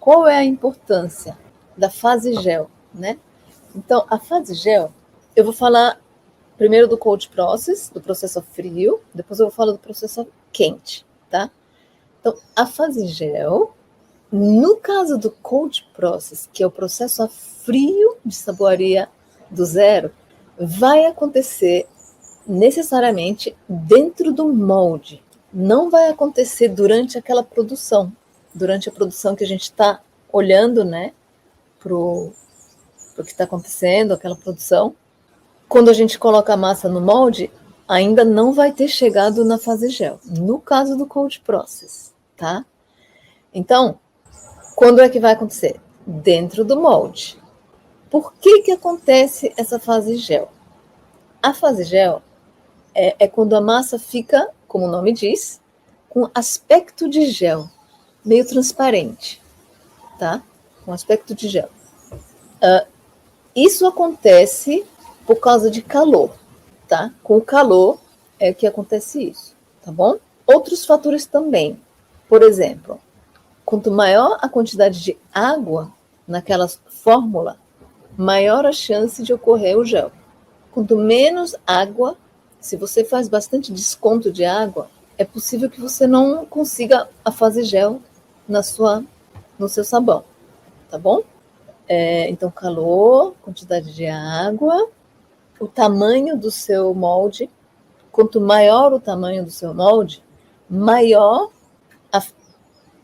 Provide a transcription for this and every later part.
qual é a importância da fase gel, né? Então, a fase gel, eu vou falar primeiro do cold process, do processo frio, depois eu vou falar do processo quente, tá? Então, a fase gel, no caso do cold process, que é o processo frio de saboaria do zero, vai acontecer necessariamente dentro do molde. Não vai acontecer durante aquela produção, durante a produção que a gente está olhando, né, para o que está acontecendo, aquela produção. Quando a gente coloca a massa no molde, ainda não vai ter chegado na fase gel, no caso do cold process, tá? Então, quando é que vai acontecer? Dentro do molde. Por que acontece essa fase gel? A fase gel é quando a massa fica, como o nome diz, com aspecto de gel, meio transparente, tá? Com aspecto de gel. Isso acontece por causa de calor, tá? Com o calor é que acontece isso, tá bom? Outros fatores também. Por exemplo, quanto maior a quantidade de água naquela fórmula, maior a chance de ocorrer o gel. Quanto menos água, se você faz bastante desconto de água, é possível que você não consiga a fase gel no seu sabão, tá bom? Então, calor, quantidade de água, o tamanho do seu molde. Quanto maior o tamanho do seu molde, maior a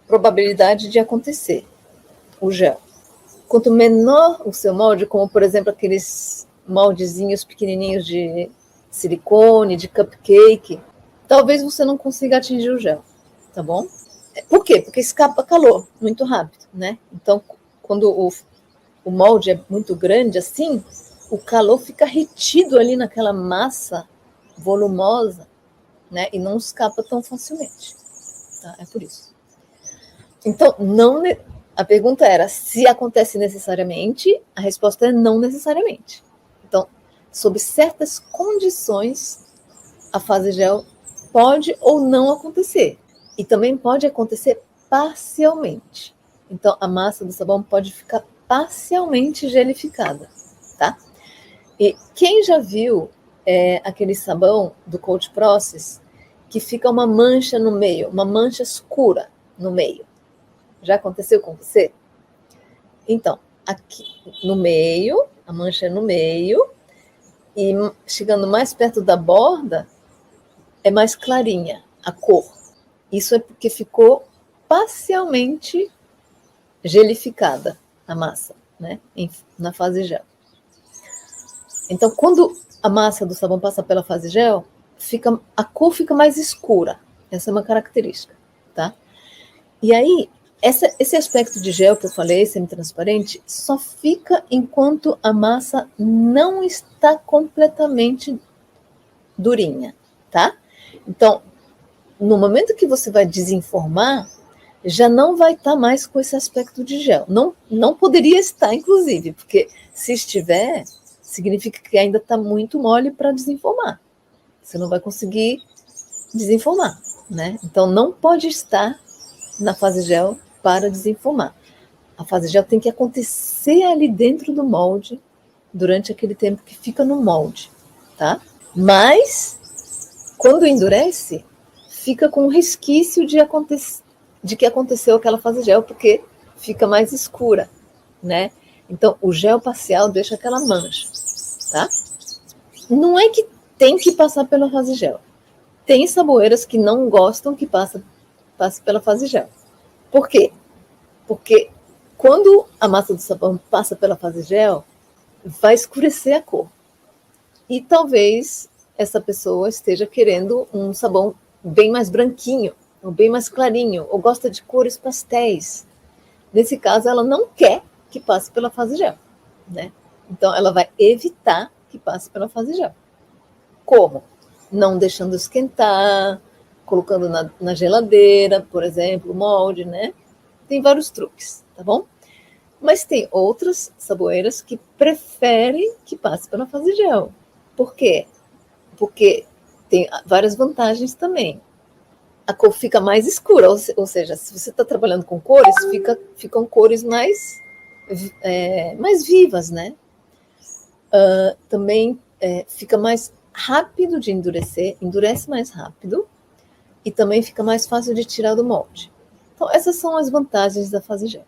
probabilidade de acontecer o gel. Quanto menor o seu molde, como por exemplo aqueles moldezinhos pequenininhos de silicone, de cupcake, talvez você não consiga atingir o gel, tá bom? Por quê? Porque escapa calor muito rápido, né? Então, quando o molde é muito grande assim, o calor fica retido ali naquela massa volumosa, né? E não escapa tão facilmente, tá? É por isso. Então, não, a pergunta era se acontece necessariamente, a resposta é não necessariamente. Então, sob certas condições, a fase gel pode ou não acontecer. E também pode acontecer parcialmente. Então, a massa do sabão pode ficar parcialmente gelificada, tá? E quem já viu aquele sabão do cold process que fica uma mancha no meio, uma mancha escura no meio? Já aconteceu com você? Então, aqui no meio, a mancha é no meio, e chegando mais perto da borda, é mais clarinha a cor. Isso é porque ficou parcialmente gelificada a massa, né? Na fase gel. Então, quando a massa do sabão passa pela fase gel, a cor fica mais escura. Essa é uma característica, tá? E aí, esse aspecto de gel que eu falei, semi-transparente, só fica enquanto a massa não está completamente durinha, tá? Então, no momento que você vai desenformar, já não vai estar mais com esse aspecto de gel. Não poderia estar, inclusive, porque se estiver, significa que ainda está muito mole para desenformar. Você não vai conseguir desenformar, né? Então, não pode estar na fase gel para desenformar. A fase gel tem que acontecer ali dentro do molde durante aquele tempo que fica no molde, tá? Mas, quando endurece, fica com um resquício de que aconteceu aquela fase gel, porque fica mais escura, né? Então, o gel parcial deixa aquela mancha, tá? Não é que tem que passar pela fase gel. Tem saboeiras que não gostam que passe pela fase gel. Por quê? Porque quando a massa do sabão passa pela fase gel, vai escurecer a cor. E talvez essa pessoa esteja querendo um sabão bem mais branquinho, ou bem mais clarinho, ou gosta de cores pastéis. Nesse caso, ela não quer que passe pela fase gel, né? Então, ela vai evitar que passe pela fase gel. Como? Não deixando esquentar, colocando na geladeira, por exemplo, o molde, né? Tem vários truques, tá bom? Mas tem outras saboeiras que preferem que passe pela fase gel. Por quê? Porque tem várias vantagens também. a cor fica mais escura, ou seja, se você está trabalhando com cores, ficam cores mais vivas, né? Também fica mais rápido de endurecer, endurece mais rápido e também fica mais fácil de tirar do molde. Então, essas são as vantagens da fase gel.